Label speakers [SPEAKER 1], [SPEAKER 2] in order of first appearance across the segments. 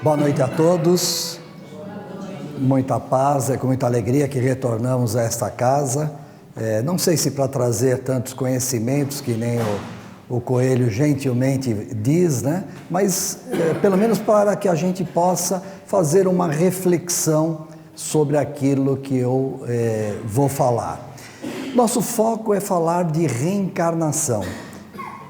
[SPEAKER 1] Boa noite a todos, muita paz, é com muita alegria que retornamos a esta casa. Não sei se para trazer tantos conhecimentos que nem o Coelho gentilmente diz, né? Mas pelo menos para que a gente possa fazer uma reflexão sobre aquilo que eu vou falar. Nosso foco é falar de reencarnação.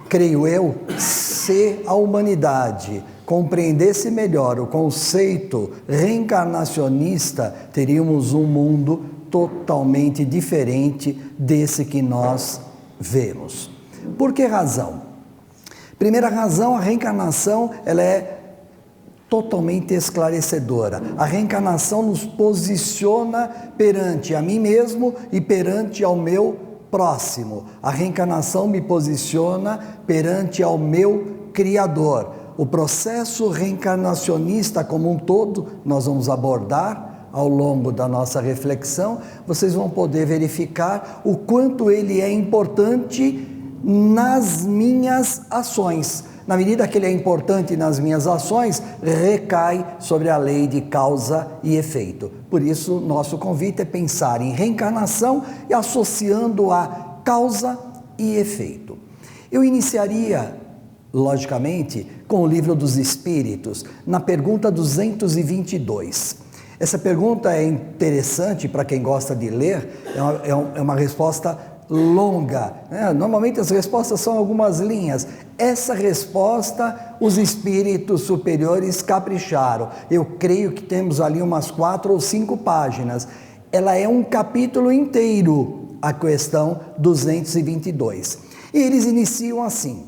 [SPEAKER 1] Creio eu, se a humanidade compreendesse melhor o conceito reencarnacionista, teríamos um mundo totalmente diferente desse que nós vemos. Por que razão? Primeira razão, a reencarnação ela é totalmente esclarecedora. A reencarnação nos posiciona perante a mim mesmo e perante ao meu próximo. A reencarnação me posiciona perante ao meu Criador. O processo reencarnacionista como um todo, nós vamos abordar ao longo da nossa reflexão. Vocês vão poder verificar o quanto ele é importante nas minhas ações. Na medida que ele é importante nas minhas ações, recai sobre a lei de causa e efeito. Por isso, nosso convite é pensar em reencarnação e associando a causa e efeito. Eu iniciaria, logicamente, com o Livro dos Espíritos, na pergunta 222. Essa pergunta é interessante para quem gosta de ler, é uma resposta longa, né? Normalmente as respostas são algumas linhas. Essa resposta os espíritos superiores capricharam. Eu creio que temos ali umas 4 ou 5 páginas. Ela é um capítulo inteiro, a questão 222. E eles iniciam assim: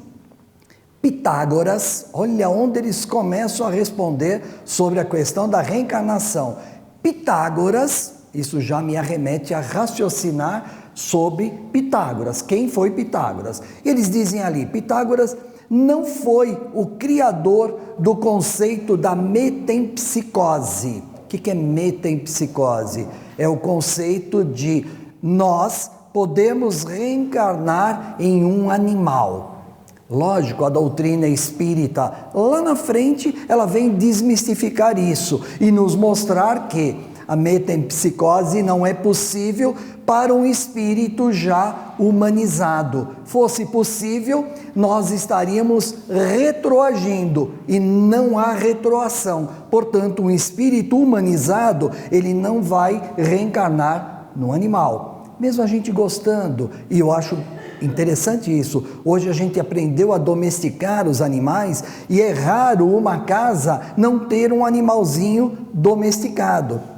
[SPEAKER 1] Pitágoras, olha onde eles começam a responder sobre a questão da reencarnação. Pitágoras, isso já me arremete a raciocinar sobre Pitágoras. Quem foi Pitágoras? Eles dizem ali, Pitágoras não foi o criador do conceito da metempsicose. O que é metempsicose? É o conceito de nós podemos reencarnar em um animal. Lógico, a doutrina espírita, lá na frente, ela vem desmistificar isso e nos mostrar que a metempsicose não é possível para um espírito já humanizado. Fosse possível, nós estaríamos retroagindo e não há retroação. Portanto, um espírito humanizado, ele não vai reencarnar no animal. Mesmo a gente gostando, e eu acho interessante isso, hoje a gente aprendeu a domesticar os animais e é raro uma casa não ter um animalzinho domesticado.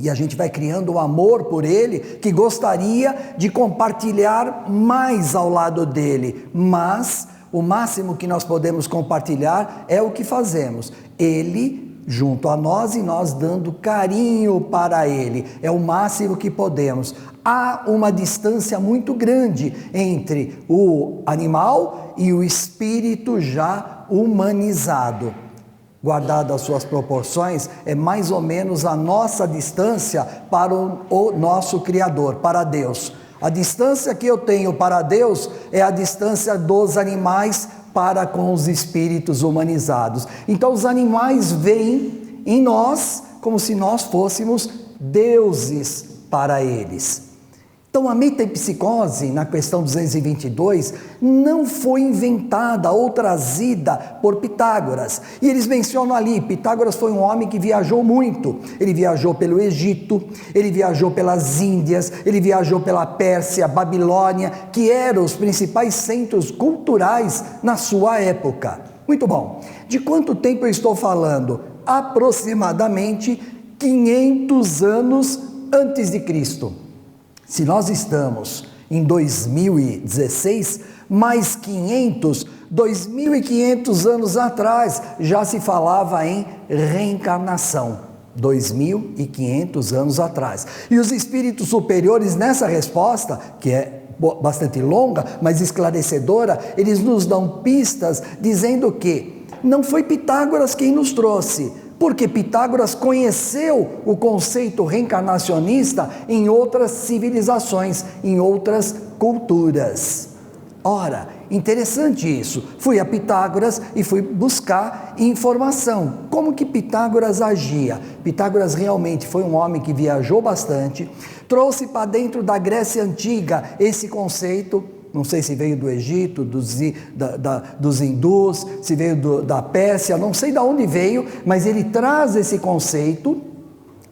[SPEAKER 1] E a gente vai criando um amor por ele, que gostaria de compartilhar mais ao lado dele. Mas o máximo que nós podemos compartilhar é o que fazemos. Ele junto a nós e nós dando carinho para ele. É o máximo que podemos. Há uma distância muito grande entre o animal e o espírito já humanizado. Guardado as suas proporções, é mais ou menos a nossa distância para o nosso Criador, para Deus. A distância que eu tenho para Deus é a distância dos animais para com os espíritos humanizados. Então os animais veem em nós como se nós fôssemos deuses para eles. Então a metempsicose, na questão 222, não foi inventada ou trazida por Pitágoras. E eles mencionam ali, Pitágoras foi um homem que viajou muito. Ele viajou pelo Egito, ele viajou pelas Índias, ele viajou pela Pérsia, Babilônia, que eram os principais centros culturais na sua época. Muito bom. De quanto tempo eu estou falando? Aproximadamente 500 anos antes de Cristo. Se nós estamos em 2016, mais 2.500 anos atrás, já se falava em reencarnação. 2.500 anos atrás. E os espíritos superiores, nessa resposta, que é bastante longa, mas esclarecedora, eles nos dão pistas dizendo que não foi Pitágoras quem nos trouxe, porque Pitágoras conheceu o conceito reencarnacionista em outras civilizações, em outras culturas. Ora, interessante isso. Fui a Pitágoras e fui buscar informação. Como que Pitágoras agia? Pitágoras realmente foi um homem que viajou bastante, trouxe para dentro da Grécia Antiga esse conceito. Não sei se veio do Egito, dos hindus, se veio da Pérsia, não sei de onde veio, mas ele traz esse conceito,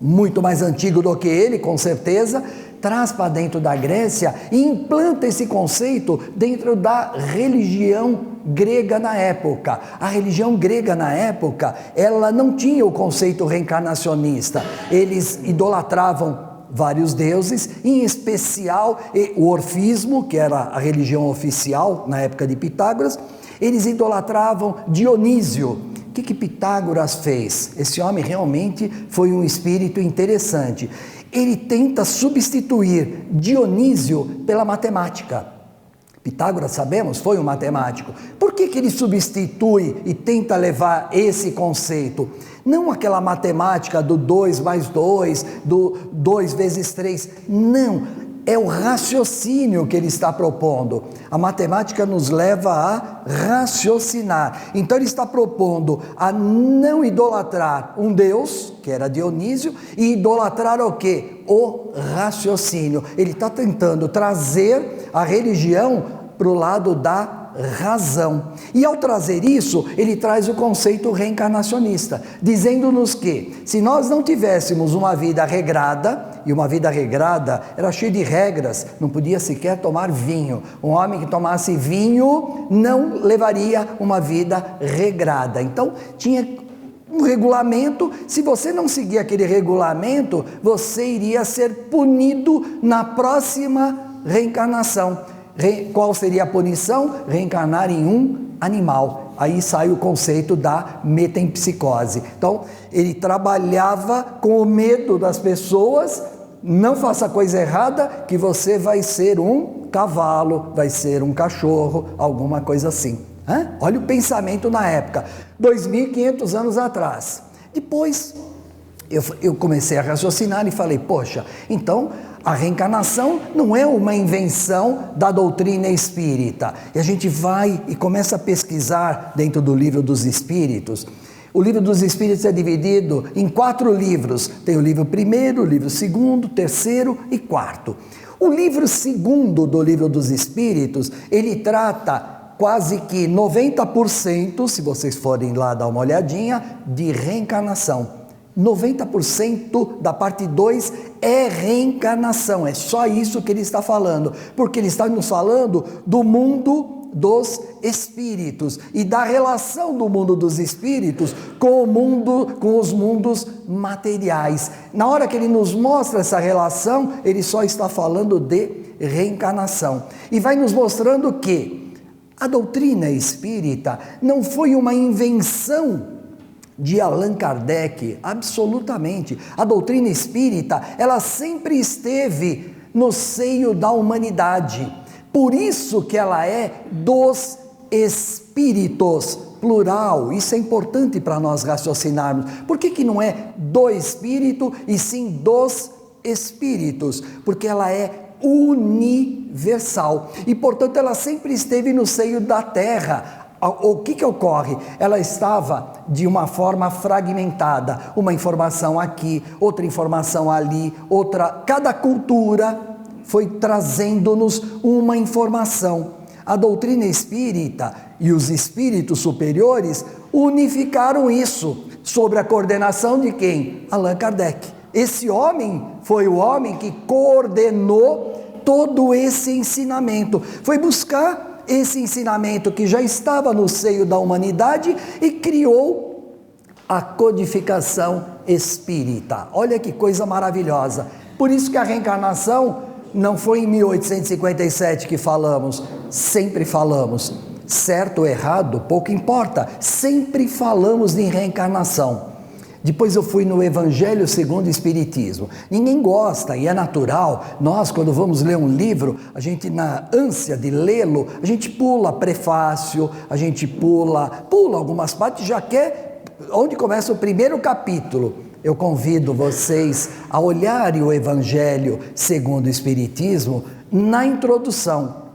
[SPEAKER 1] muito mais antigo do que ele, com certeza, traz para dentro da Grécia e implanta esse conceito dentro da religião grega na época. A religião grega na época, ela não tinha o conceito reencarnacionista. Eles idolatravam vários deuses, em especial o orfismo, que era a religião oficial na época de Pitágoras. Eles idolatravam Dionísio. O que Pitágoras fez? Esse homem realmente foi um espírito interessante. Ele tenta substituir Dionísio pela matemática. Pitágoras, sabemos, foi um matemático. Por que ele substitui e tenta levar esse conceito? Não aquela matemática do 2 mais 2, do 2 vezes 3. Não, é o raciocínio que ele está propondo. A matemática nos leva a raciocinar. Então ele está propondo a não idolatrar um Deus, que era Dionísio, e idolatrar o quê? O raciocínio. Ele está tentando trazer a religião para o lado da razão. E ao trazer isso, ele traz o conceito reencarnacionista, dizendo-nos que, se nós não tivéssemos uma vida regrada, e uma vida regrada era cheia de regras, não podia sequer tomar vinho. Um homem que tomasse vinho não levaria uma vida regrada. Então, tinha um regulamento. Se você não seguir aquele regulamento, você iria ser punido na próxima reencarnação. Qual seria a punição? Reencarnar em um animal. Aí sai o conceito da metempsicose. Então, ele trabalhava com o medo das pessoas. Não faça coisa errada, que você vai ser um cavalo, vai ser um cachorro, alguma coisa assim. Olha o pensamento na época, 2.500 anos atrás. Depois, eu comecei a raciocinar e falei, poxa, então a reencarnação não é uma invenção da doutrina espírita. E a gente vai e começa a pesquisar dentro do Livro dos Espíritos. O Livro dos Espíritos é dividido em 4 livros. Tem o livro 1º, o livro 2º, 3º e 4º. O livro 2º do Livro dos Espíritos, ele trata quase que 90%, se vocês forem lá dar uma olhadinha, de reencarnação. 90% da parte 2 é reencarnação, é só isso que ele está falando, porque ele está nos falando do mundo dos espíritos e da relação do mundo dos espíritos com o mundo, com os mundos materiais. Na hora que ele nos mostra essa relação, ele só está falando de reencarnação e vai nos mostrando que a doutrina espírita não foi uma invenção de Allan Kardec, absolutamente. A doutrina espírita, ela sempre esteve no seio da humanidade. Por isso que ela é dos espíritos, plural. Isso é importante para nós raciocinarmos. Por que não é do espírito e sim dos espíritos? Porque ela é universal e, portanto, ela sempre esteve no seio da Terra. O que ocorre? Ela estava de uma forma fragmentada, uma informação aqui, outra informação ali, outra. Cada cultura foi trazendo-nos uma informação. A doutrina espírita e os espíritos superiores unificaram isso sob a coordenação de quem? Allan Kardec. Esse homem foi o homem que coordenou todo esse ensinamento, foi buscar esse ensinamento que já estava no seio da humanidade e criou a codificação espírita. Olha que coisa maravilhosa. Por isso que a reencarnação não foi em 1857 que falamos, sempre falamos. Certo ou errado, pouco importa, sempre falamos em reencarnação. Depois eu fui no Evangelho segundo o Espiritismo. Ninguém gosta e é natural. Nós, quando vamos ler um livro, a gente, na ânsia de lê-lo, a gente pula prefácio, a gente pula algumas partes, já quer onde começa o primeiro capítulo. Eu convido vocês a olharem o Evangelho segundo o Espiritismo na introdução.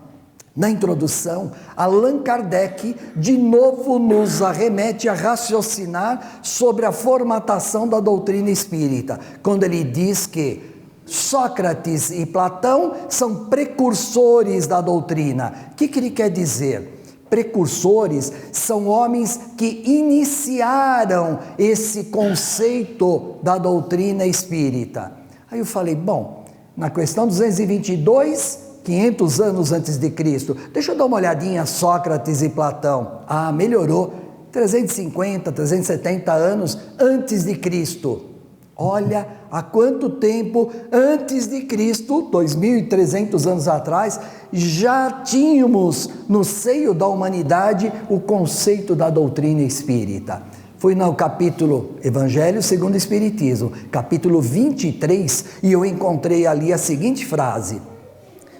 [SPEAKER 1] Na introdução, Allan Kardec de novo nos arremete a raciocinar sobre a formatação da doutrina espírita, quando ele diz que Sócrates e Platão são precursores da doutrina. O que ele quer dizer? Precursores são homens que iniciaram esse conceito da doutrina espírita. Aí eu falei, bom, na questão 222, 500 anos antes de Cristo, deixa eu dar uma olhadinha Sócrates e Platão. Ah, melhorou, 350, 370 anos antes de Cristo. Olha, há quanto tempo antes de Cristo, 2.300 anos atrás, já tínhamos no seio da humanidade o conceito da doutrina espírita. Fui no capítulo Evangelho segundo o Espiritismo, capítulo 23, e eu encontrei ali a seguinte frase: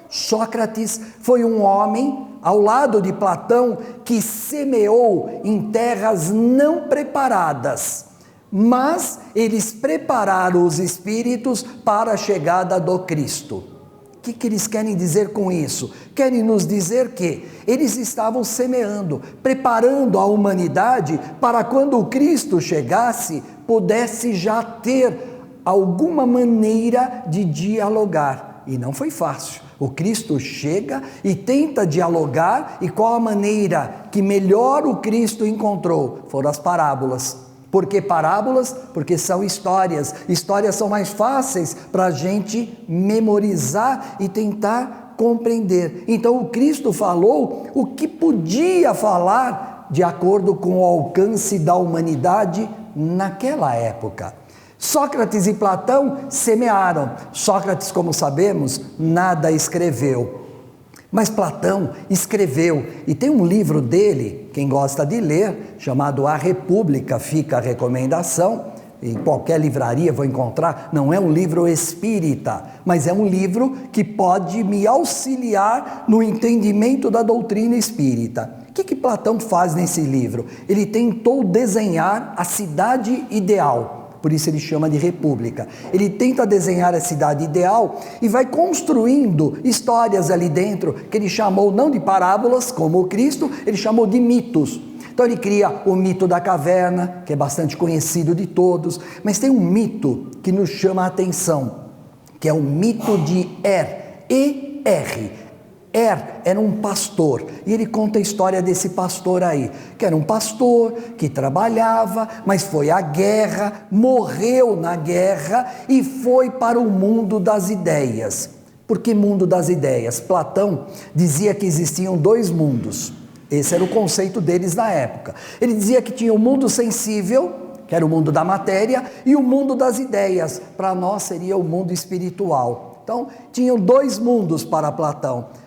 [SPEAKER 1] Sócrates foi um homem, ao lado de Platão, que semeou em terras não preparadas, mas eles prepararam os espíritos para a chegada do Cristo. O que eles querem dizer com isso? Querem nos dizer que eles estavam semeando, preparando a humanidade para quando o Cristo chegasse, pudesse já ter alguma maneira de dialogar. E não foi fácil. O Cristo chega e tenta dialogar, e qual a maneira que melhor o Cristo encontrou? Foram as parábolas. Por que parábolas? Porque são histórias. Histórias são mais fáceis para a gente memorizar e tentar compreender. Então o Cristo falou o que podia falar de acordo com o alcance da humanidade naquela época. Sócrates e Platão semearam. Sócrates, como sabemos, nada escreveu. Mas Platão escreveu, e tem um livro dele, quem gosta de ler, chamado A República, fica a recomendação, em qualquer livraria vou encontrar. Não é um livro espírita, mas é um livro que pode me auxiliar no entendimento da doutrina espírita. O que Platão faz nesse livro? Ele tentou desenhar a cidade ideal. Por isso ele chama de república. Ele tenta desenhar a cidade ideal e vai construindo histórias ali dentro, que ele chamou não de parábolas, como o Cristo, ele chamou de mitos. Então ele cria o mito da caverna, que é bastante conhecido de todos, mas tem um mito que nos chama a atenção, que é o mito de Er. Era um pastor, e ele conta a história desse pastor aí, que era um pastor que trabalhava, mas foi à guerra, morreu na guerra e foi para o mundo das ideias. Por que mundo das ideias? Platão dizia que existiam dois mundos, esse era o conceito deles na época. Ele dizia que tinha o mundo sensível, que era o mundo da matéria, e o mundo das ideias, para nós seria o mundo espiritual. Então, tinham dois mundos para Platão.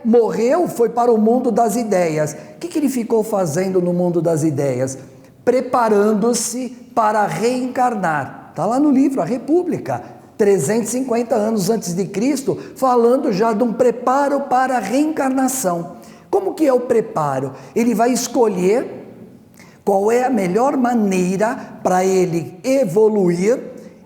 [SPEAKER 1] Morreu, foi para o mundo das ideias. O que ele ficou fazendo no mundo das ideias? Preparando-se para reencarnar. Está lá no livro, A República, 350 anos antes de Cristo, falando já de um preparo para a reencarnação. Como que é o preparo? Ele vai escolher qual é a melhor maneira para ele evoluir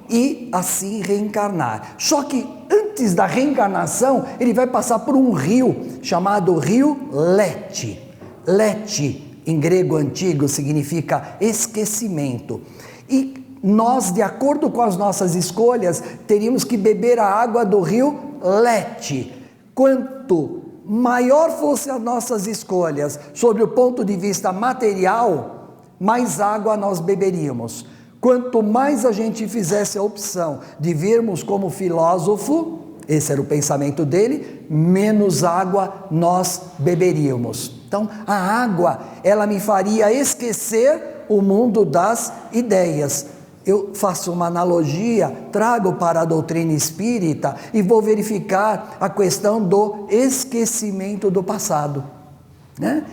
[SPEAKER 1] e assim reencarnar. Só que antes da reencarnação, ele vai passar por um rio chamado Rio Lete. Lete, em grego antigo, significa esquecimento. E nós, de acordo com as nossas escolhas, teríamos que beber a água do Rio Lete. Quanto maior fossem as nossas escolhas sobre o ponto de vista material, mais água nós beberíamos. Quanto mais a gente fizesse a opção de virmos como filósofo, esse era o pensamento dele, menos água nós beberíamos. Então, a água, ela me faria esquecer o mundo das ideias. Eu faço uma analogia, trago para a doutrina espírita e vou verificar a questão do esquecimento do passado, né?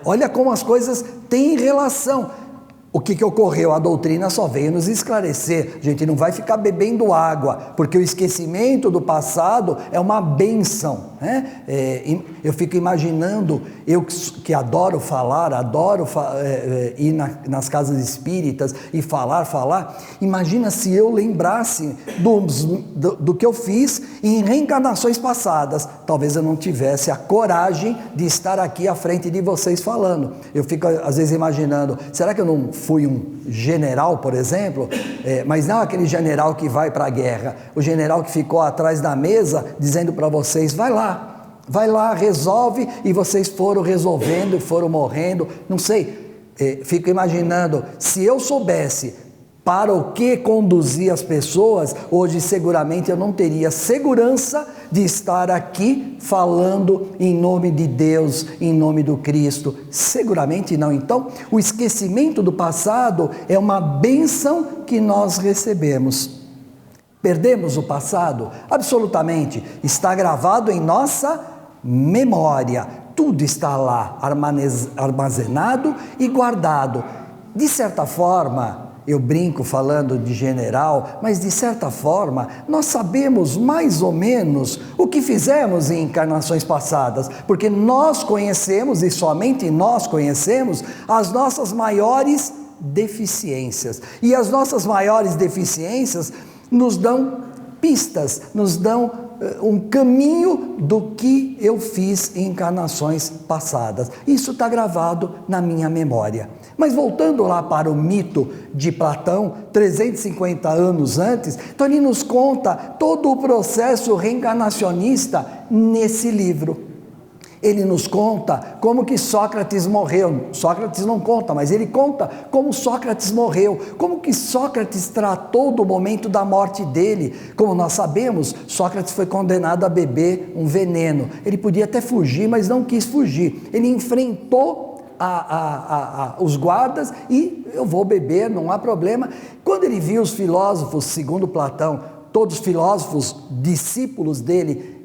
[SPEAKER 1] Olha como as coisas têm relação. O que ocorreu? A doutrina só veio nos esclarecer. A gente não vai ficar bebendo água, porque o esquecimento do passado é uma bênção, né? Eu fico imaginando, eu que adoro falar, ir nas casas espíritas e falar. Imagina se eu lembrasse do que eu fiz em reencarnações passadas. Talvez eu não tivesse a coragem de estar aqui à frente de vocês falando. Eu fico às vezes imaginando, será que eu não fui um general, por exemplo, mas não aquele general que vai para a guerra, o general que ficou atrás da mesa dizendo para vocês, vai lá, resolve, e vocês foram resolvendo, foram morrendo, não sei, fico imaginando, se eu soubesse para o que conduzir as pessoas, hoje seguramente eu não teria segurança de estar aqui falando em nome de Deus, em nome do Cristo, seguramente não. Então, o esquecimento do passado é uma bênção que nós recebemos. Perdemos o passado? Absolutamente, está gravado em nossa memória, tudo está lá, armazenado e guardado. De certa forma, eu brinco falando de general, mas de certa forma nós sabemos mais ou menos o que fizemos em encarnações passadas, porque nós conhecemos, e somente nós conhecemos, as nossas maiores deficiências, e as nossas maiores deficiências nos dão pistas, nos dão um caminho do que eu fiz em encarnações passadas. Isso está gravado na minha memória. Mas voltando lá para o mito de Platão, 350 anos antes, então ele nos conta todo o processo reencarnacionista nesse livro. Ele nos conta como que Sócrates morreu. Sócrates não conta, mas ele conta como Sócrates morreu, como que Sócrates tratou do momento da morte dele. Como nós sabemos, Sócrates foi condenado a beber um veneno. Ele podia até fugir, mas não quis fugir. Ele enfrentou os guardas e eu vou beber, não há problema. Quando ele viu os filósofos, segundo Platão, todos os filósofos, discípulos dele,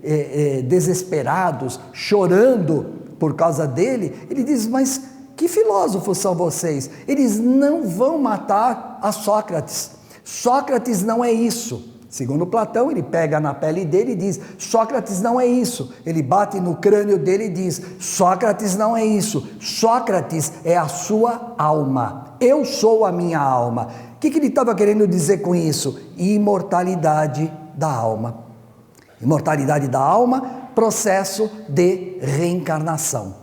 [SPEAKER 1] desesperados, chorando por causa dele, ele diz, mas que filósofos são vocês? Eles não vão matar a Sócrates. Sócrates não é isso. Segundo Platão, ele pega na pele dele e diz, Sócrates não é isso. Ele bate no crânio dele e diz, Sócrates não é isso. Sócrates é a sua alma. Eu sou a minha alma. O que ele estava querendo dizer com isso? Imortalidade da alma. Imortalidade da alma, processo de reencarnação.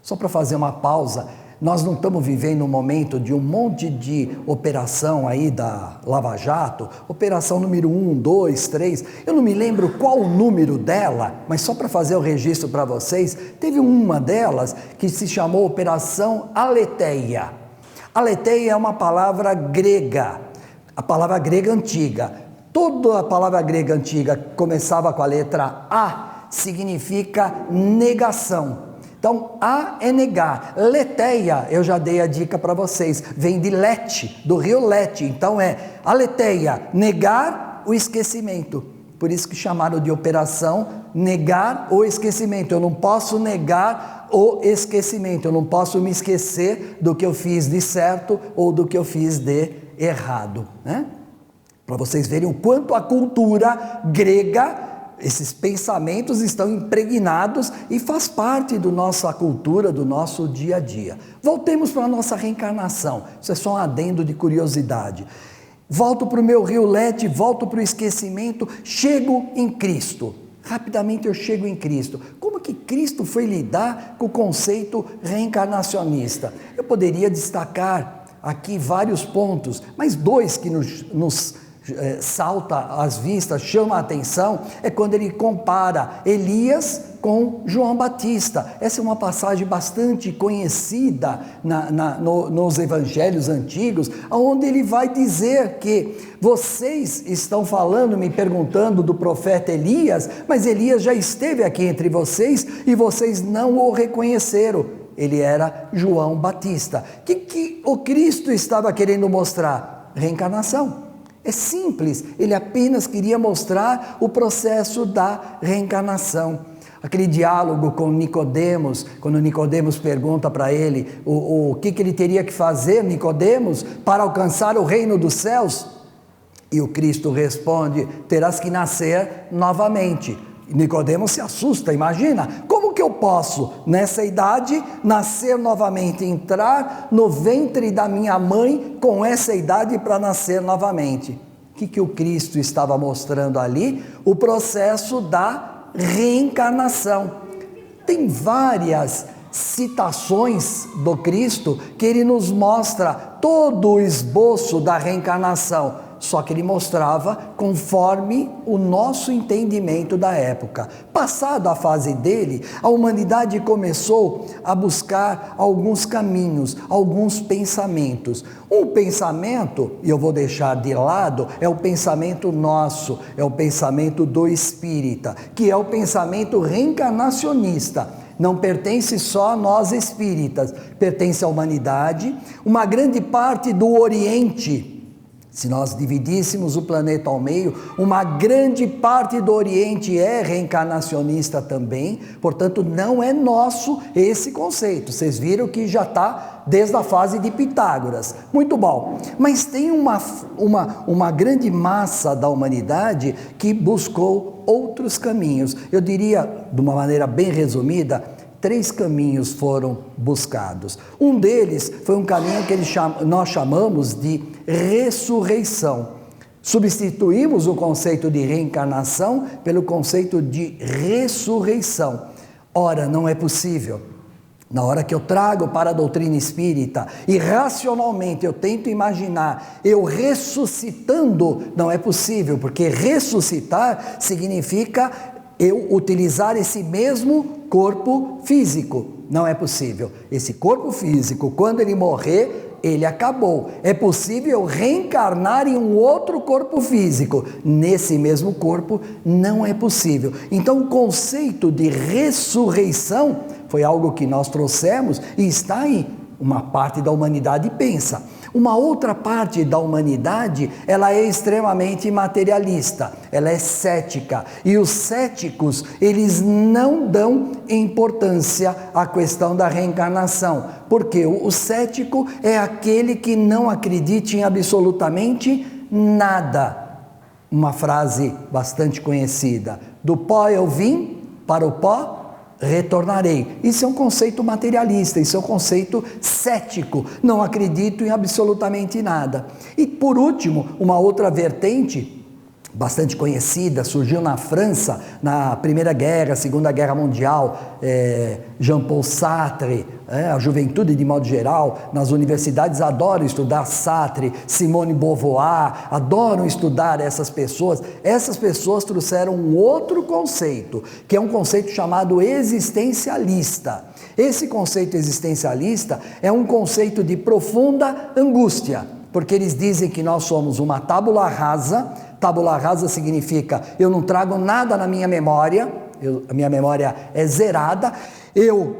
[SPEAKER 1] Só para fazer uma pausa, nós não estamos vivendo um momento de um monte de operação aí da Lava Jato, operação número 1, 2, 3, eu não me lembro qual o número dela, mas só para fazer o registro para vocês, teve uma delas que se chamou Operação Aletheia. Aletheia é uma palavra grega, a palavra grega antiga. Toda a palavra grega antiga começava com a letra A, significa negação. Então, A é negar. Letheia, eu já dei a dica para vocês, vem de Lete, do rio Lete. Então aletheia, negar o esquecimento. Por isso que chamaram de operação negar o esquecimento. Eu não posso negar o esquecimento, eu não posso me esquecer do que eu fiz de certo ou do que eu fiz de errado, né? Para vocês verem o quanto a cultura grega, esses pensamentos estão impregnados e faz parte da nossa cultura, do nosso dia a dia. Voltemos para a nossa reencarnação, isso é só um adendo de curiosidade. Volto para o meu rio Lete, volto para o esquecimento, chego em Cristo. Rapidamente eu chego em Cristo. Como que Cristo foi lidar com o conceito reencarnacionista? Eu poderia destacar aqui vários pontos, mas dois que nos salta às vistas, chama a atenção, é quando ele compara Elias com João Batista. Essa é uma passagem bastante conhecida nos evangelhos antigos, onde ele vai dizer que vocês estão falando, me perguntando do profeta Elias, mas Elias já esteve aqui entre vocês e vocês não o reconheceram. Ele era João Batista. O que o Cristo estava querendo mostrar? Reencarnação. É simples, ele apenas queria mostrar o processo da reencarnação. aquele diálogo com Nicodemos, quando Nicodemos pergunta para ele o que ele teria que fazer, Nicodemos, para alcançar o reino dos céus. E o Cristo responde: terás que nascer novamente. Nicodemos se assusta, imagina, como que eu posso, nessa idade, nascer novamente, entrar no ventre da minha mãe com essa idade para nascer novamente? O que o Cristo estava mostrando ali? O processo da reencarnação. Tem várias citações do Cristo que ele nos mostra todo o esboço da reencarnação, só que ele mostrava conforme o nosso entendimento da época. Passada a fase dele, a humanidade começou a buscar alguns caminhos, alguns pensamentos. Um pensamento, e eu vou deixar de lado, é o pensamento nosso, é o pensamento do espírita, que é o pensamento reencarnacionista. Não pertence só a nós espíritas, pertence à humanidade, uma grande parte do Oriente. Se nós dividíssemos o planeta ao meio, uma grande parte do Oriente é reencarnacionista também, portanto não é nosso esse conceito. Vocês viram que já está desde a fase de Pitágoras. Muito bom, mas tem uma grande massa da humanidade que buscou outros caminhos. Eu diria, de uma maneira bem resumida, 3 caminhos foram buscados. Um deles foi um caminho que nós chamamos de ressurreição. Substituímos o conceito de reencarnação pelo conceito de ressurreição. Ora, não é possível. Na hora que eu trago para a doutrina espírita e racionalmente eu tento imaginar eu ressuscitando, não é possível, porque ressuscitar significa eu utilizar esse mesmo corpo físico. Não é possível. Esse corpo físico, quando ele morrer, ele acabou. É possível reencarnar em um outro corpo físico. Nesse mesmo corpo, não é possível. Então, o conceito de ressurreição foi algo que nós trouxemos e está aí. Uma parte da humanidade pensa. Uma outra parte da humanidade, ela é extremamente materialista, ela é cética. E os céticos, eles não dão importância à questão da reencarnação. Porque o cético é aquele que não acredita em absolutamente nada. Uma frase bastante conhecida: do pó eu vim, para o pó retornarei. Isso é um conceito materialista, isso é um conceito cético, não acredito em absolutamente nada. E por último, uma outra vertente bastante conhecida, surgiu na França, na Primeira Guerra, Segunda Guerra Mundial, Jean-Paul Sartre, a juventude de modo geral, nas universidades adoram estudar Sartre, Simone de Beauvoir, adoram estudar essas pessoas. Essas pessoas trouxeram um outro conceito, que é um conceito chamado existencialista. Esse conceito existencialista é um conceito de profunda angústia, porque eles dizem que nós somos uma tábula rasa. Tábula rasa significa eu não trago nada na minha memória, a minha memória é zerada, eu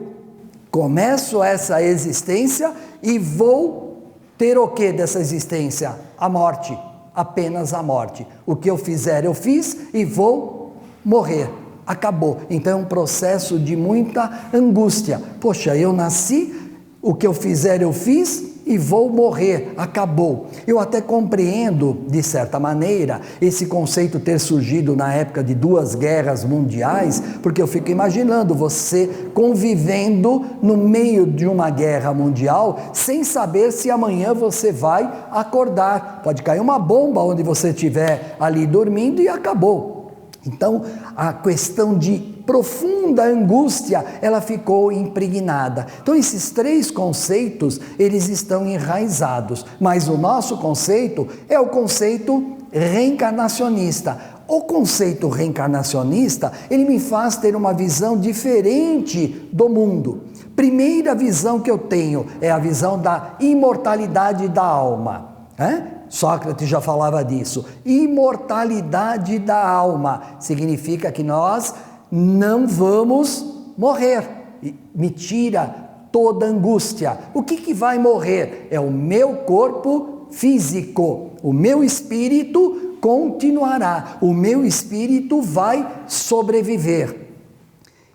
[SPEAKER 1] começo essa existência e vou ter o que dessa existência? A morte, apenas a morte. O que eu fizer eu fiz e vou morrer, acabou. Então é um processo de muita angústia. Poxa, eu nasci, o que eu fizer eu fiz e vou morrer, acabou. Eu até compreendo, de certa maneira, esse conceito ter surgido na época de 2 guerras mundiais, porque eu fico imaginando você convivendo no meio de uma guerra mundial, sem saber se amanhã você vai acordar. Pode cair uma bomba onde você estiver ali dormindo e acabou. Então, a questão de profunda angústia, ela ficou impregnada. Então, esses 3 conceitos, eles estão enraizados. Mas o nosso conceito é o conceito reencarnacionista. O conceito reencarnacionista, ele me faz ter uma visão diferente do mundo. Primeira visão que eu tenho é a visão da imortalidade da alma. Sócrates já falava disso. Imortalidade da alma significa que nós não vamos morrer. Me tira toda angústia. O que vai morrer? É o meu corpo físico. O meu espírito continuará. O meu espírito vai sobreviver.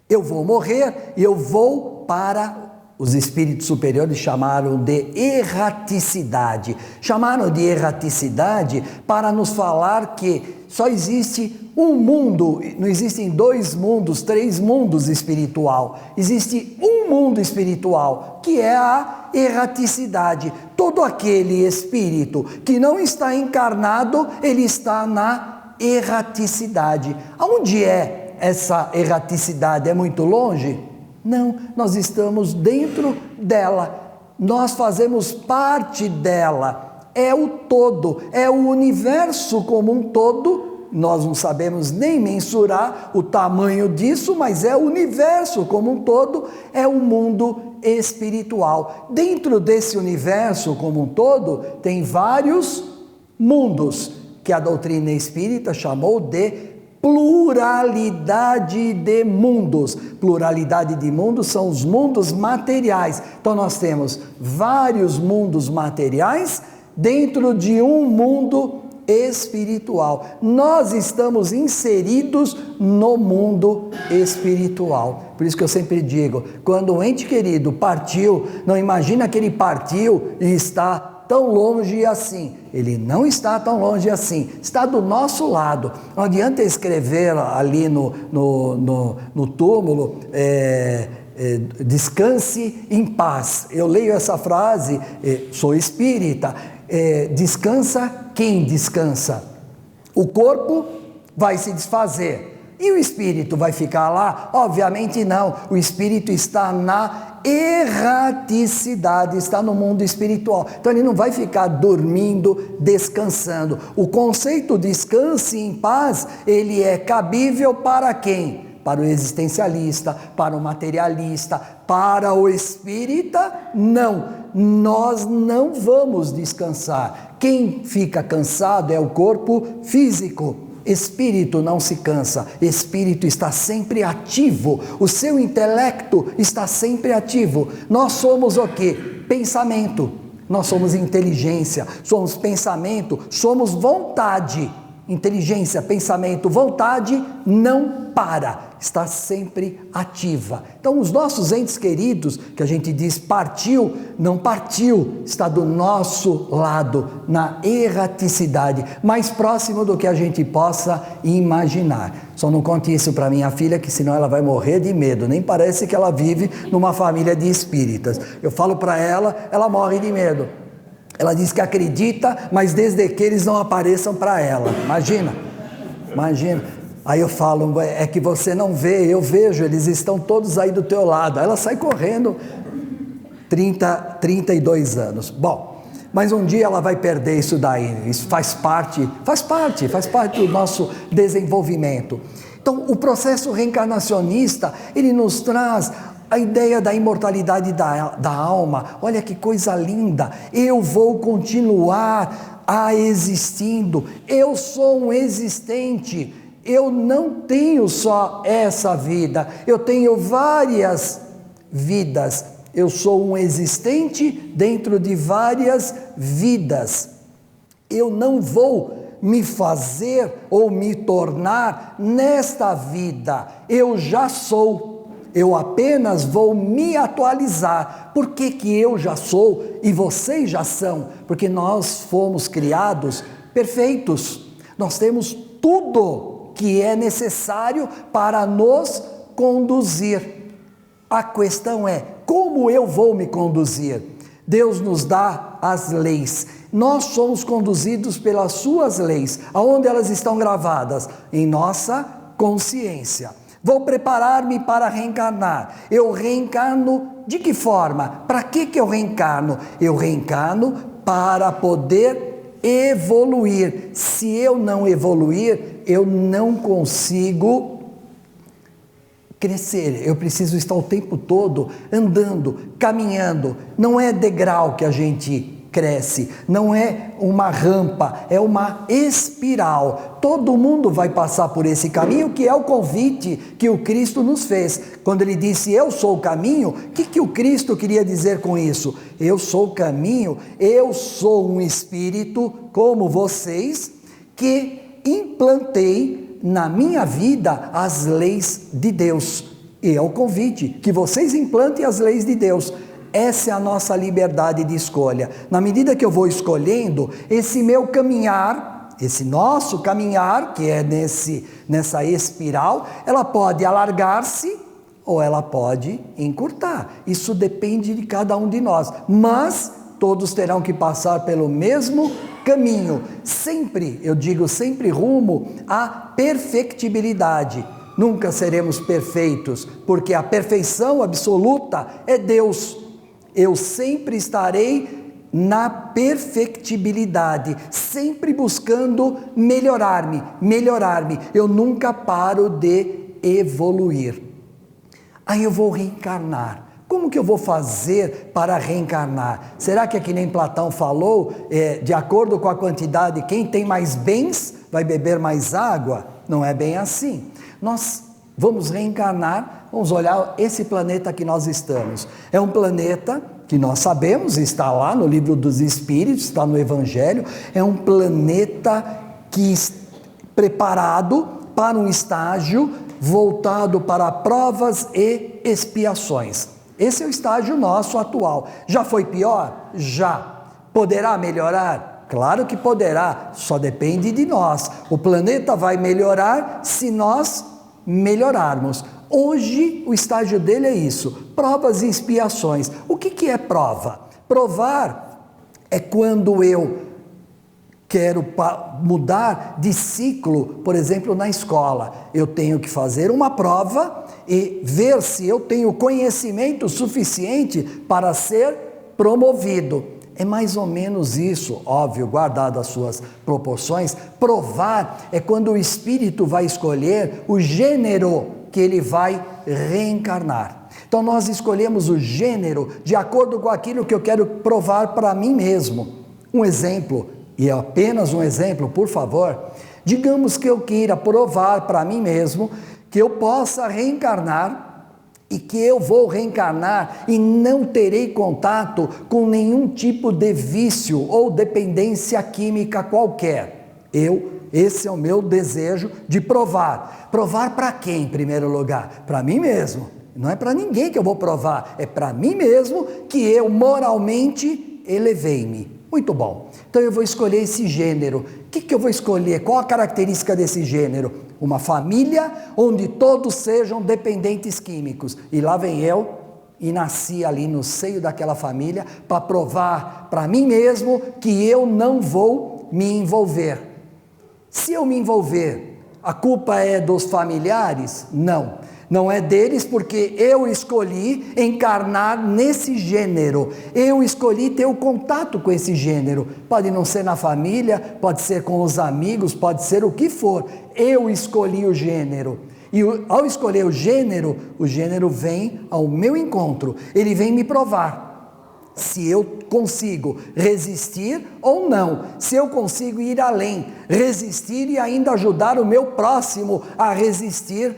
[SPEAKER 1] Eu vou morrer e eu vou para... Os espíritos superiores chamaram de erraticidade. Chamaram de erraticidade para nos falar que só existe um mundo, não existem 2 mundos, 3 mundos espiritual. Existe um mundo espiritual, que é a erraticidade. Todo aquele espírito que não está encarnado, ele está na erraticidade. Aonde é essa erraticidade? É muito longe? Não, nós estamos dentro dela, nós fazemos parte dela, é o todo, é o universo como um todo. Nós não sabemos nem mensurar o tamanho disso, mas é o universo como um todo, é o mundo espiritual. Dentro desse universo como um todo, tem vários mundos, que a doutrina espírita chamou de pluralidade de mundos. Pluralidade de mundos são os mundos materiais. Então nós temos vários mundos materiais dentro de um mundo espiritual. Nós estamos inseridos no mundo espiritual. Por isso que eu sempre digo, quando o ente querido partiu, não imagina que ele partiu e está tão longe assim. Ele não está tão longe assim, está do nosso lado. Não adianta escrever ali no túmulo, descanse em paz. Eu leio essa frase, sou espírita, descansa quem descansa? O corpo vai se desfazer. E o espírito vai ficar lá? Obviamente não. O espírito está na erraticidade, está no mundo espiritual. Então ele não vai ficar dormindo, descansando. O conceito descanse em paz, ele é cabível para quem? Para o existencialista, para o materialista, para o espírita, não. Nós não vamos descansar. Quem fica cansado é o corpo físico. Espírito não se cansa, espírito está sempre ativo, o seu intelecto está sempre ativo. Nós somos o quê? Pensamento, nós somos inteligência, somos pensamento, somos vontade. Inteligência, pensamento, vontade não para, está sempre ativa. Então os nossos entes queridos, que a gente diz partiu, não partiu, está do nosso lado, na erraticidade, mais próximo do que a gente possa imaginar. Só não conte isso para minha filha, que senão ela vai morrer de medo, nem parece que ela vive numa família de espíritas. Eu falo para ela, ela morre de medo. Ela diz que acredita, mas desde que eles não apareçam para ela. Imagina. Aí eu falo, é que você não vê, eu vejo, eles estão todos aí do teu lado. Aí ela sai correndo, 32 anos. Bom, mas um dia ela vai perder isso daí. Isso faz parte do nosso desenvolvimento. Então, o processo reencarnacionista, ele nos traz a ideia da imortalidade da alma. Olha que coisa linda, eu vou continuar existindo, eu sou um existente, eu não tenho só essa vida, eu tenho várias vidas, eu sou um existente dentro de várias vidas, eu não vou me fazer ou me tornar nesta vida, eu já sou. Eu apenas vou me atualizar. Por que eu já sou e vocês já são? Porque nós fomos criados perfeitos. Nós temos tudo que é necessário para nos conduzir. A questão é, como eu vou me conduzir? Deus nos dá as leis. Nós somos conduzidos pelas suas leis. Aonde elas estão gravadas? Em nossa consciência. Vou preparar-me para reencarnar. Eu reencarno de que forma? Para que eu reencarno? Eu reencarno para poder evoluir. Se eu não evoluir, eu não consigo crescer. Eu preciso estar o tempo todo andando, caminhando. Não é degrau que a gente cresce, não é uma rampa, é uma espiral. Todo mundo vai passar por esse caminho, que é o convite que o Cristo nos fez. Quando ele disse, eu sou o caminho, o que o Cristo queria dizer com isso? Eu sou o caminho, eu sou um espírito como vocês, que implantei na minha vida as leis de Deus. E é o convite, que vocês implantem as leis de Deus. Essa é a nossa liberdade de escolha. Na medida que eu vou escolhendo, esse meu caminhar, esse nosso caminhar, que é nessa espiral, ela pode alargar-se ou ela pode encurtar. Isso depende de cada um de nós. Mas todos terão que passar pelo mesmo caminho. Sempre, eu digo sempre, rumo à perfectibilidade. Nunca seremos perfeitos, porque a perfeição absoluta é Deus. Eu sempre estarei na perfectibilidade, sempre buscando melhorar-me. Eu nunca paro de evoluir. Aí eu vou reencarnar. Como que eu vou fazer para reencarnar? Será que é que nem Platão falou, de acordo com a quantidade, quem tem mais bens vai beber mais água? Não é bem assim. Nós vamos reencarnar, vamos olhar esse planeta que nós estamos. É um planeta que nós sabemos, está lá no livro dos Espíritos, está no Evangelho, é um planeta que preparado para um estágio voltado para provas e expiações. Esse é o estágio nosso atual. Já foi pior? Já. Poderá melhorar? Claro que poderá, só depende de nós. O planeta vai melhorar se nós melhorarmos. Hoje o estágio dele é isso, provas e expiações. O que é prova? Provar é quando eu quero mudar de ciclo, por exemplo, na escola. Eu tenho que fazer uma prova e ver se eu tenho conhecimento suficiente para ser promovido. É mais ou menos isso, óbvio, guardado as suas proporções. Provar é quando o espírito vai escolher o gênero que ele vai reencarnar. Então nós escolhemos o gênero de acordo com aquilo que eu quero provar para mim mesmo. Um exemplo, e é apenas um exemplo, por favor. Digamos que eu queira provar para mim mesmo que eu possa reencarnar e que eu vou reencarnar e não terei contato com nenhum tipo de vício ou dependência química qualquer. Esse é o meu desejo de provar. Provar para quem, em primeiro lugar? Para mim mesmo. Não é para ninguém que eu vou provar, é para mim mesmo que eu moralmente elevei-me. Muito bom. Então eu vou escolher esse gênero. O que eu vou escolher? Qual a característica desse gênero? Uma família onde todos sejam dependentes químicos. E lá vem eu e nasci ali no seio daquela família para provar para mim mesmo que eu não vou me envolver. Se eu me envolver, a culpa é dos familiares? Não. Não é deles, porque eu escolhi encarnar nesse gênero. Eu escolhi ter o contato com esse gênero. Pode não ser na família, pode ser com os amigos, pode ser o que for. Eu escolhi o gênero. E ao escolher o gênero vem ao meu encontro. Ele vem me provar se eu consigo resistir ou não. Se eu consigo ir além, resistir e ainda ajudar o meu próximo a resistir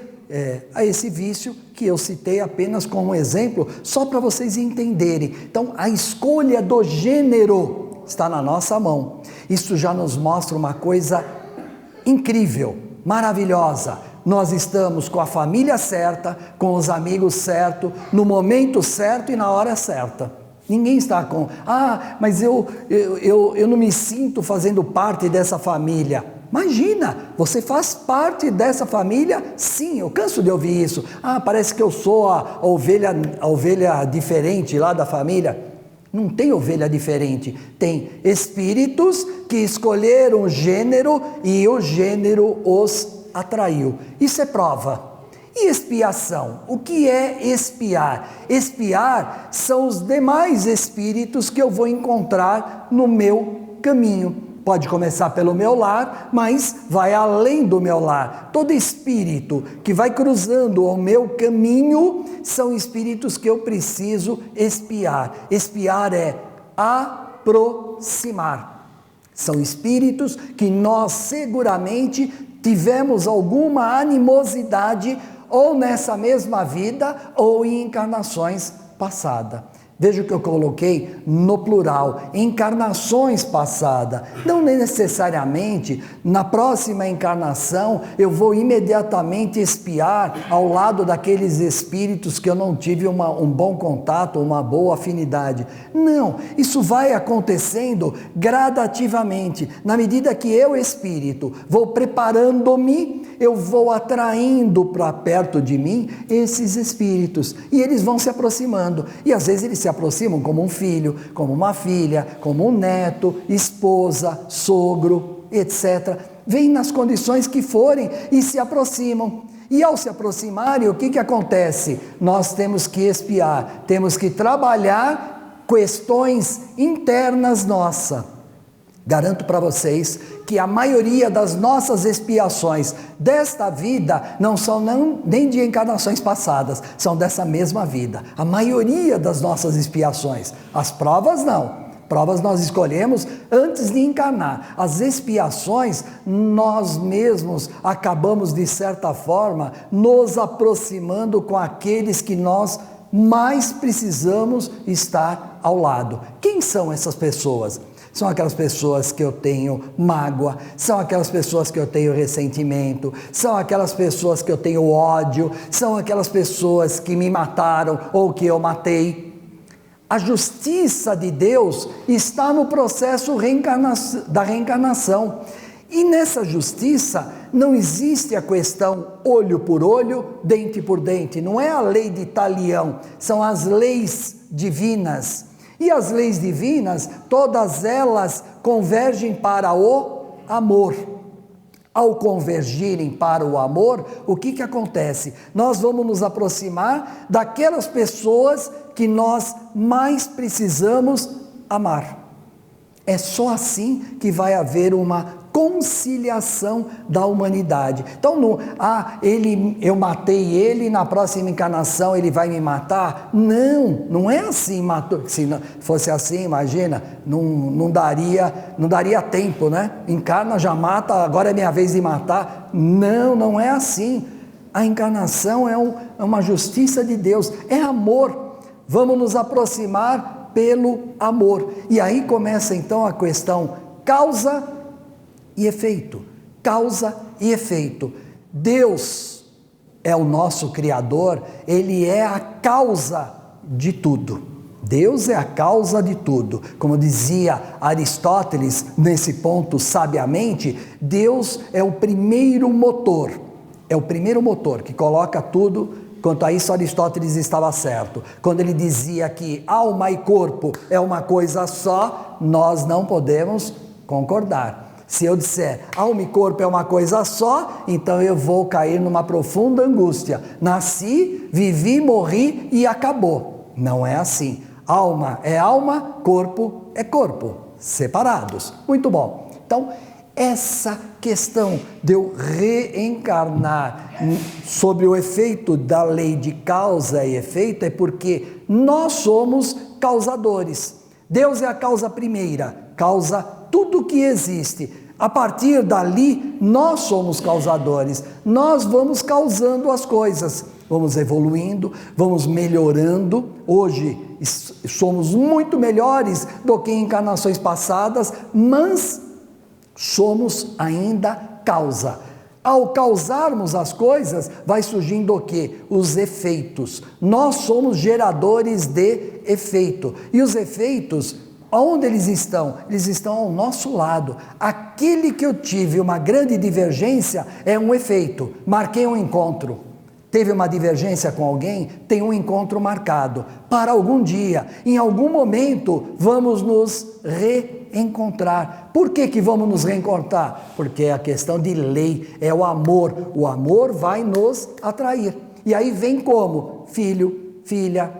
[SPEAKER 1] a esse vício que eu citei apenas como exemplo, só para vocês entenderem. Então, a escolha do gênero está na nossa mão. Isso já nos mostra uma coisa incrível, maravilhosa. Nós estamos com a família certa, com os amigos certos, no momento certo e na hora certa. Ninguém está com, mas eu não me sinto fazendo parte dessa família. Imagina, você faz parte dessa família? Sim, eu canso de ouvir isso. Parece que eu sou a ovelha diferente lá da família. Não tem ovelha diferente. Tem espíritos que escolheram gênero e o gênero os atraiu. Isso é prova. E expiação? O que é expiar? Expiar são os demais espíritos que eu vou encontrar no meu caminho. Pode começar pelo meu lar, mas vai além do meu lar. Todo espírito que vai cruzando o meu caminho são espíritos que eu preciso expiar. Expiar é aproximar. São espíritos que nós seguramente tivemos alguma animosidade ou nessa mesma vida ou em encarnações passadas. Veja que eu coloquei no plural, encarnações passadas. Não necessariamente na próxima encarnação eu vou imediatamente expiar ao lado daqueles espíritos que eu não tive um bom contato, uma boa afinidade. Não, isso vai acontecendo gradativamente. Na medida que eu, espírito, vou preparando-me, eu vou atraindo para perto de mim esses espíritos. E eles vão se aproximando. E às vezes eles se aproximam como um filho, como uma filha, como um neto, esposa, sogro, etc. Vêm nas condições que forem e se aproximam. E ao se aproximarem, o que acontece? Nós temos que expiar, temos que trabalhar questões internas nossas. Garanto para vocês que a maioria das nossas expiações desta vida não são nem de encarnações passadas, são dessa mesma vida. A maioria das nossas expiações. As provas não. Provas nós escolhemos antes de encarnar. As expiações, nós mesmos acabamos, de certa forma, nos aproximando com aqueles que nós mais precisamos estar ao lado. Quem são essas pessoas? São aquelas pessoas que eu tenho mágoa, são aquelas pessoas que eu tenho ressentimento, são aquelas pessoas que eu tenho ódio, são aquelas pessoas que me mataram ou que eu matei. A justiça de Deus está no processo da reencarnação. E nessa justiça não existe a questão olho por olho, dente por dente. Não é a lei de Talião, são as leis divinas. E as leis divinas, todas elas convergem para o amor. Ao convergirem para o amor, o que acontece? Nós vamos nos aproximar daquelas pessoas que nós mais precisamos amar. É só assim que vai haver uma conciliação da humanidade. Então, eu matei ele, na próxima encarnação ele vai me matar? Não é assim. Se fosse assim, imagina, não daria tempo, né? Encarna, já mata, agora é minha vez de matar. Não é assim. A encarnação é uma justiça de Deus, é amor. Vamos nos aproximar pelo amor. E aí começa então a questão causa e efeito. Causa e efeito. Deus é o nosso Criador, Ele é a causa de tudo. Deus é a causa de tudo. Como dizia Aristóteles, nesse ponto sabiamente, Deus é o primeiro motor. É o primeiro motor que coloca tudo. Quanto a isso, Aristóteles estava certo. Quando ele dizia que alma e corpo é uma coisa só, nós não podemos concordar. Se eu disser alma e corpo é uma coisa só, então eu vou cair numa profunda angústia. Nasci, vivi, morri e acabou. Não é assim. Alma é alma, corpo é corpo. Separados. Muito bom. Então, essa questão de eu reencarnar sobre o efeito da lei de causa e efeito é porque nós somos causadores. Deus é a causa primeira, causa tudo que existe. A partir dali, nós somos causadores. Nós vamos causando as coisas. Vamos evoluindo, vamos melhorando. Hoje somos muito melhores do que em encarnações passadas, mas somos ainda causa. Ao causarmos as coisas, vai surgindo o quê? Os efeitos. Nós somos geradores de efeito. E os efeitos, onde eles estão? Eles estão ao nosso lado. Aquele que eu tive uma grande divergência é um efeito. Marquei um encontro. Teve uma divergência com alguém? Tem um encontro marcado. Para algum dia, em algum momento, vamos nos reencontrar. Por que vamos nos reencontrar? Porque é a questão de lei, é o amor. O amor vai nos atrair. E aí vem como? Filho, filha.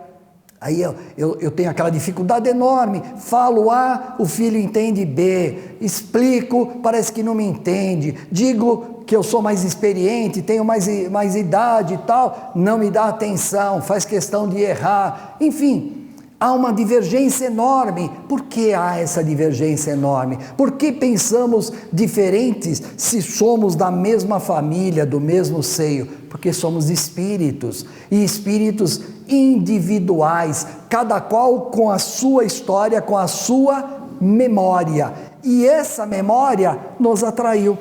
[SPEAKER 1] Aí eu tenho aquela dificuldade enorme. Falo A, o filho entende B. Explico, parece que não me entende. Digo que eu sou mais experiente, tenho mais idade e tal, não me dá atenção, faz questão de errar. Enfim, Há uma divergência enorme. Por que há essa divergência enorme? Por que pensamos diferentes se somos da mesma família, do mesmo seio? Porque somos espíritos, e espíritos individuais, cada qual com a sua história, com a sua memória. E essa memória nos atraiu.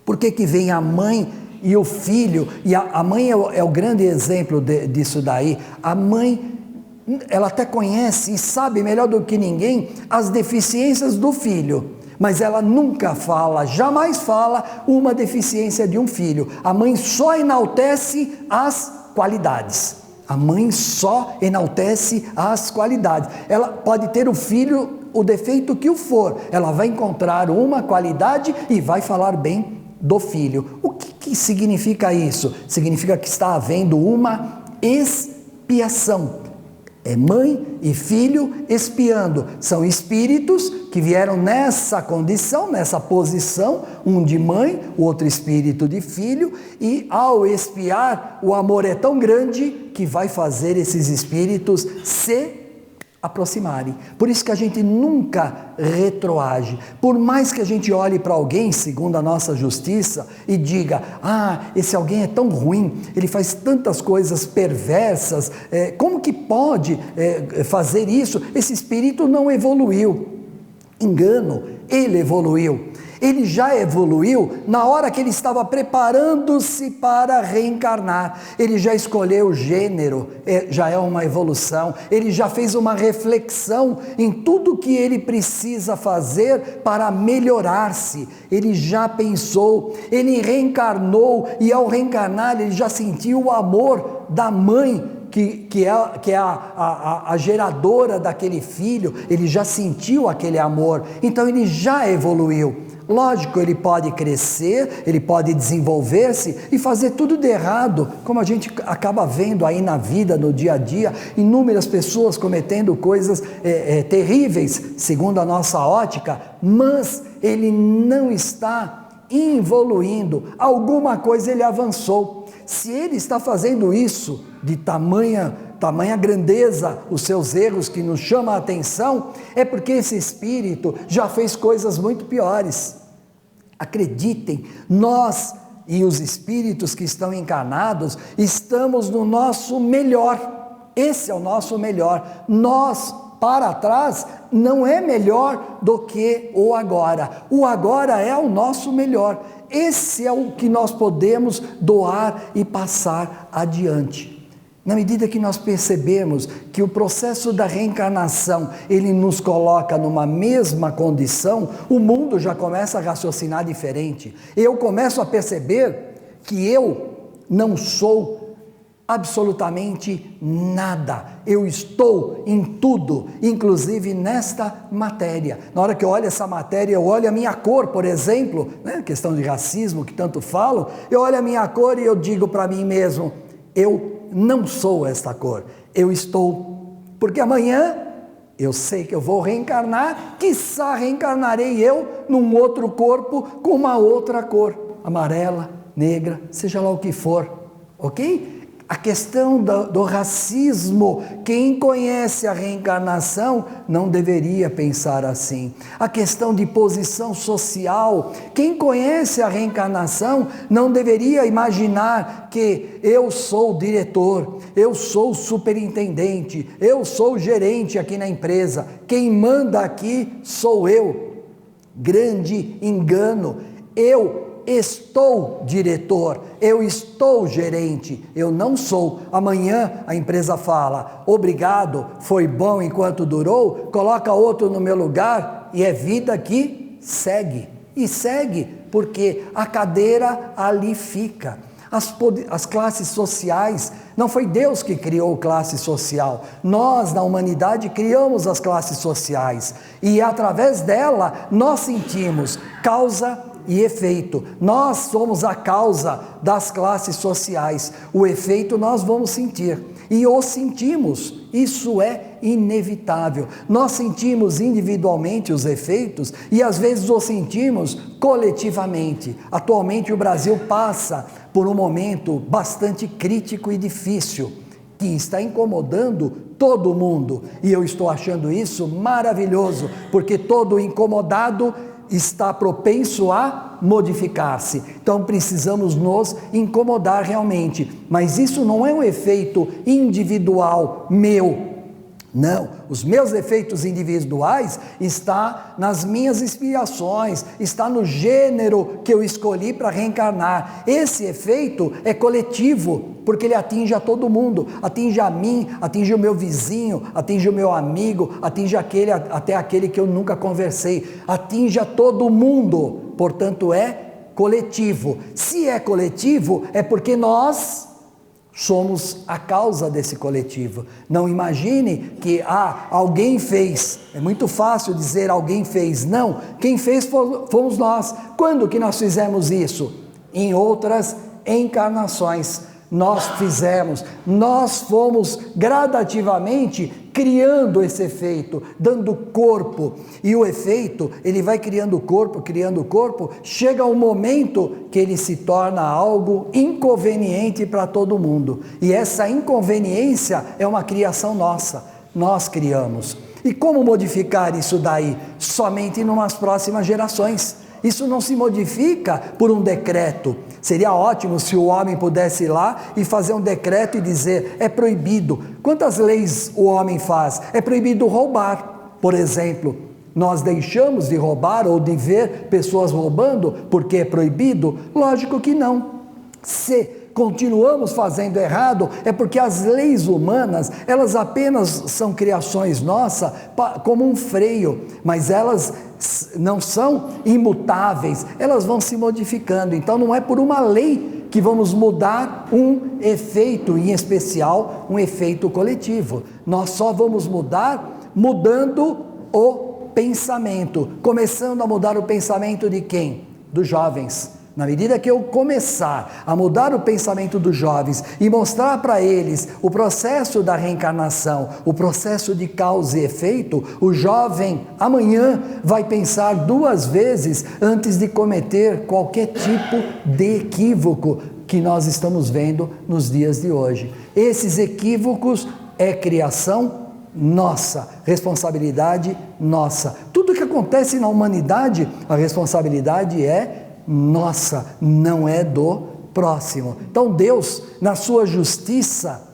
[SPEAKER 1] Por que que vem a mãe e o filho? E a mãe é o grande exemplo disso daí. A mãe, ela até conhece e sabe melhor do que ninguém as deficiências do filho, mas ela nunca fala, jamais fala uma deficiência de um filho. A mãe só enaltece as qualidades. A mãe só enaltece as qualidades. Ela pode ter o filho, o defeito que o for, ela vai encontrar uma qualidade e vai falar bem do filho. O que significa isso? Significa que está havendo uma expiação. É mãe e filho expiando. São espíritos que vieram nessa condição, nessa posição, um de mãe, o outro espírito de filho, e ao expiar, o amor é tão grande que vai fazer esses espíritos se aproximarem. Por isso que a gente nunca retroage. Por mais que a gente olhe para alguém, segundo a nossa justiça, e diga, esse alguém é tão ruim, ele faz tantas coisas perversas, como que pode fazer isso? Esse espírito não evoluiu. Engano, ele evoluiu. Ele já evoluiu na hora que ele estava preparando-se para reencarnar. Ele já escolheu o gênero, já é uma evolução. Ele já fez uma reflexão em tudo que ele precisa fazer para melhorar-se. Ele já pensou, ele reencarnou, e ao reencarnar ele já sentiu o amor da mãe, que é a geradora daquele filho. Ele já sentiu aquele amor, então ele já evoluiu. Lógico, ele pode crescer, ele pode desenvolver-se e fazer tudo de errado, como a gente acaba vendo aí na vida, no dia a dia, inúmeras pessoas cometendo coisas terríveis, segundo a nossa ótica, mas ele não está evoluindo, alguma coisa ele avançou. Se ele está fazendo isso de tamanha grandeza, os seus erros que nos chamam a atenção, é porque esse espírito já fez coisas muito piores. Acreditem, nós e os espíritos que estão encarnados, estamos no nosso melhor. Esse é o nosso melhor. Nós, para trás, não é melhor do que o agora. O agora é o nosso melhor. Esse é o que nós podemos doar e passar adiante. Na medida que nós percebemos que o processo da reencarnação, ele nos coloca numa mesma condição, o mundo já começa a raciocinar diferente. Eu começo a perceber que eu não sou absolutamente nada. Eu estou em tudo, inclusive nesta matéria. Na hora que eu olho essa matéria, eu olho a minha cor, por exemplo, questão de racismo que tanto falo, eu olho a minha cor e eu digo para mim mesmo, eu não sou esta cor, eu estou, porque amanhã eu sei que eu vou reencarnar, quiçá reencarnarei eu num outro corpo com uma outra cor, amarela, negra, seja lá o que for, ok? A questão do racismo, quem conhece a reencarnação não deveria pensar assim. A questão de posição social, quem conhece a reencarnação não deveria imaginar que eu sou o diretor, eu sou o superintendente, eu sou o gerente aqui na empresa, quem manda aqui sou eu. Grande engano. Eu estou diretor, eu estou gerente, eu não sou. Amanhã a empresa fala, obrigado, foi bom enquanto durou, coloca outro no meu lugar, e é vida que segue, e segue, porque a cadeira ali fica. As classes sociais, não foi Deus que criou classe social, nós na humanidade criamos as classes sociais, e através dela nós sentimos causa e efeito. Nós somos a causa das classes sociais, o efeito nós vamos sentir, e o sentimos, isso é inevitável. Nós sentimos individualmente os efeitos e às vezes os sentimos coletivamente. Atualmente o Brasil passa por um momento bastante crítico e difícil. que está incomodando todo mundo. E eu estou achando isso maravilhoso, porque todo incomodado está propenso a modificar-se. Então precisamos nos incomodar realmente. Mas isso não é um efeito individual meu. Não, os meus efeitos individuais está nas minhas expiações, está no gênero que eu escolhi para reencarnar. Esse efeito é coletivo, porque ele atinge a todo mundo, atinge a mim, atinge o meu vizinho, atinge o meu amigo, atinge até aquele que eu nunca conversei, atinge a todo mundo, portanto é coletivo. Se é coletivo, é porque nós somos a causa desse coletivo. Não imagine que alguém fez. É muito fácil dizer alguém fez. Não, quem fez fomos nós. Quando que nós fizemos isso? Em outras encarnações. Nós fizemos, nós fomos gradativamente criando esse efeito, dando corpo, e o efeito, ele vai criando corpo, chega um momento que ele se torna algo inconveniente para todo mundo, e essa inconveniência é uma criação nossa, nós criamos. E como modificar isso daí? Somente nas próximas gerações. Isso não se modifica por um decreto. Seria ótimo se o homem pudesse ir lá e fazer um decreto e dizer, é proibido. Quantas leis o homem faz? É proibido roubar, por exemplo. Nós deixamos de roubar ou de ver pessoas roubando porque é proibido? Lógico que não. Se continuamos fazendo errado, é porque as leis humanas, elas apenas são criações nossas como um freio, mas elas não são imutáveis, elas vão se modificando. Então não é por uma lei que vamos mudar um efeito, em especial um efeito coletivo. Nós só vamos mudar mudando o pensamento, começando a mudar o pensamento de quem? Dos jovens. Na medida que eu começar a mudar o pensamento dos jovens e mostrar para eles o processo da reencarnação, o processo de causa e efeito, o jovem amanhã vai pensar 2 vezes antes de cometer qualquer tipo de equívoco que nós estamos vendo nos dias de hoje. Esses equívocos é criação nossa, responsabilidade nossa. Tudo que acontece na humanidade, a responsabilidade é nossa, não é do próximo. Então Deus, na sua justiça,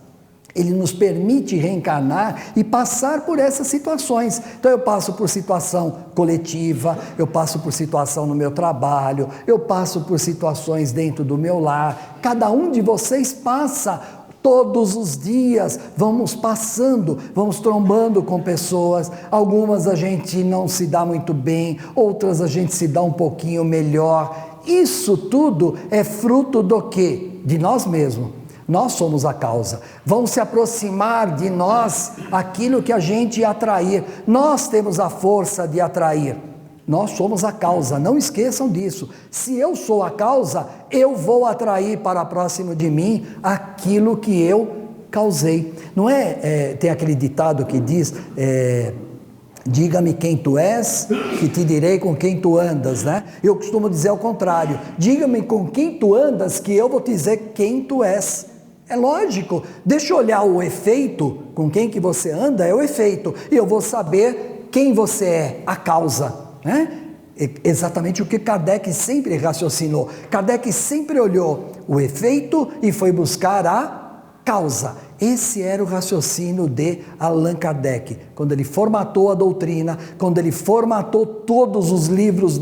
[SPEAKER 1] Ele nos permite reencarnar e passar por essas situações. Então eu passo por situação coletiva, eu passo por situação no meu trabalho, eu passo por situações dentro do meu lar. Cada um de vocês passa todos os dias, vamos passando, vamos trombando com pessoas, algumas a gente não se dá muito bem, outras a gente se dá um pouquinho melhor. Isso tudo é fruto do quê? De nós mesmos. Nós somos a causa. Vão se aproximar de nós aquilo que a gente ia atrair. Nós temos a força de atrair. Nós somos a causa, não esqueçam disso. Se eu sou a causa, eu vou atrair para próximo de mim aquilo que eu causei. Não tem aquele ditado que diz, diga-me quem tu és, que te direi com quem tu andas, né? Eu costumo dizer ao contrário, diga-me com quem tu andas, que eu vou te dizer quem tu és. É lógico, deixa eu olhar o efeito, com quem que você anda é o efeito, e eu vou saber quem você é, a causa. Exatamente o que Kardec sempre raciocinou. Kardec sempre olhou o efeito e foi buscar a causa. Esse era o raciocínio de Allan Kardec, quando ele formatou a doutrina, quando ele formatou todos os livros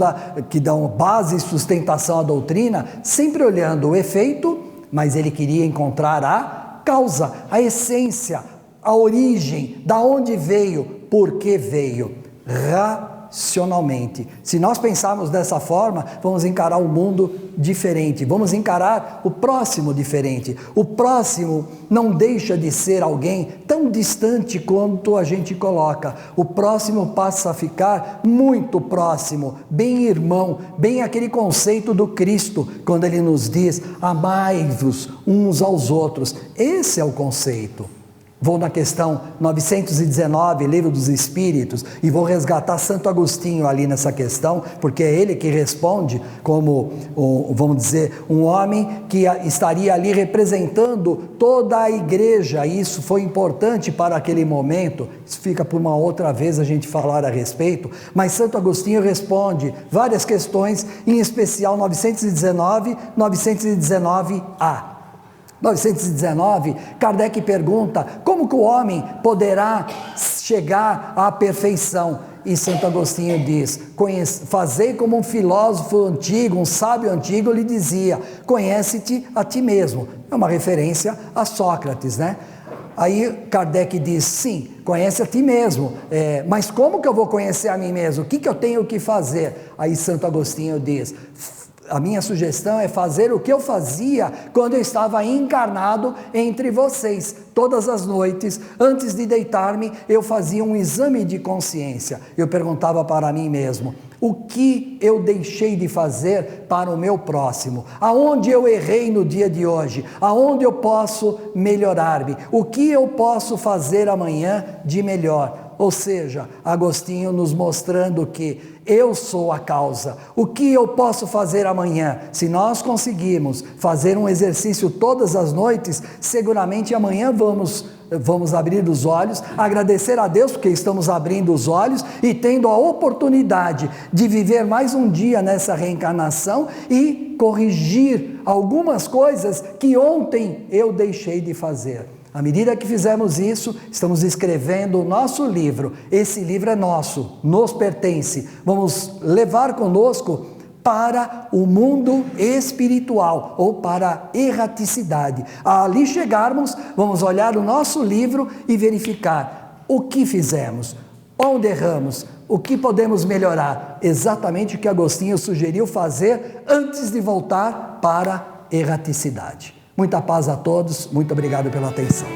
[SPEAKER 1] que dão base e sustentação à doutrina, sempre olhando o efeito, mas ele queria encontrar a causa, a essência, a origem, da onde veio, por que veio, racionalmente. Se nós pensarmos dessa forma, vamos encarar o mundo diferente, vamos encarar o próximo diferente. O próximo não deixa de ser alguém tão distante quanto a gente coloca. O próximo passa a ficar muito próximo, bem irmão, bem aquele conceito do Cristo, quando ele nos diz, amai-vos uns aos outros. Esse é o conceito. Vou na questão 919, Livro dos Espíritos, e vou resgatar Santo Agostinho ali nessa questão, porque é ele que responde como, vamos dizer, um homem que estaria ali representando toda a igreja. Isso foi importante para aquele momento. Isso fica por uma outra vez a gente falar a respeito, mas Santo Agostinho responde várias questões, em especial 919, 919A. 919, Kardec pergunta como que o homem poderá chegar à perfeição, e Santo Agostinho diz: fazei como um filósofo antigo, um sábio antigo lhe dizia, conhece-te a ti mesmo. É uma referência a Sócrates, né? Aí Kardec diz: sim, conhece a ti mesmo, mas como que eu vou conhecer a mim mesmo? O que eu tenho que fazer? Aí Santo Agostinho diz: a minha sugestão é fazer o que eu fazia quando eu estava encarnado entre vocês. Todas as noites, antes de deitar-me, eu fazia um exame de consciência. Eu perguntava para mim mesmo: o que eu deixei de fazer para o meu próximo? Aonde eu errei no dia de hoje? Aonde eu posso melhorar-me? O que eu posso fazer amanhã de melhor? Ou seja, Agostinho nos mostrando que eu sou a causa. O que eu posso fazer amanhã? Se nós conseguirmos fazer um exercício todas as noites, seguramente amanhã vamos abrir os olhos, agradecer a Deus porque estamos abrindo os olhos e tendo a oportunidade de viver mais um dia nessa reencarnação e corrigir algumas coisas que ontem eu deixei de fazer. À medida que fizermos isso, estamos escrevendo o nosso livro. Esse livro é nosso, nos pertence. Vamos levar conosco para o mundo espiritual ou para a erraticidade. Ali chegarmos, vamos olhar o nosso livro e verificar o que fizemos, onde erramos, o que podemos melhorar. Exatamente o que Agostinho sugeriu fazer antes de voltar para a erraticidade. Muita paz a todos, muito obrigado pela atenção.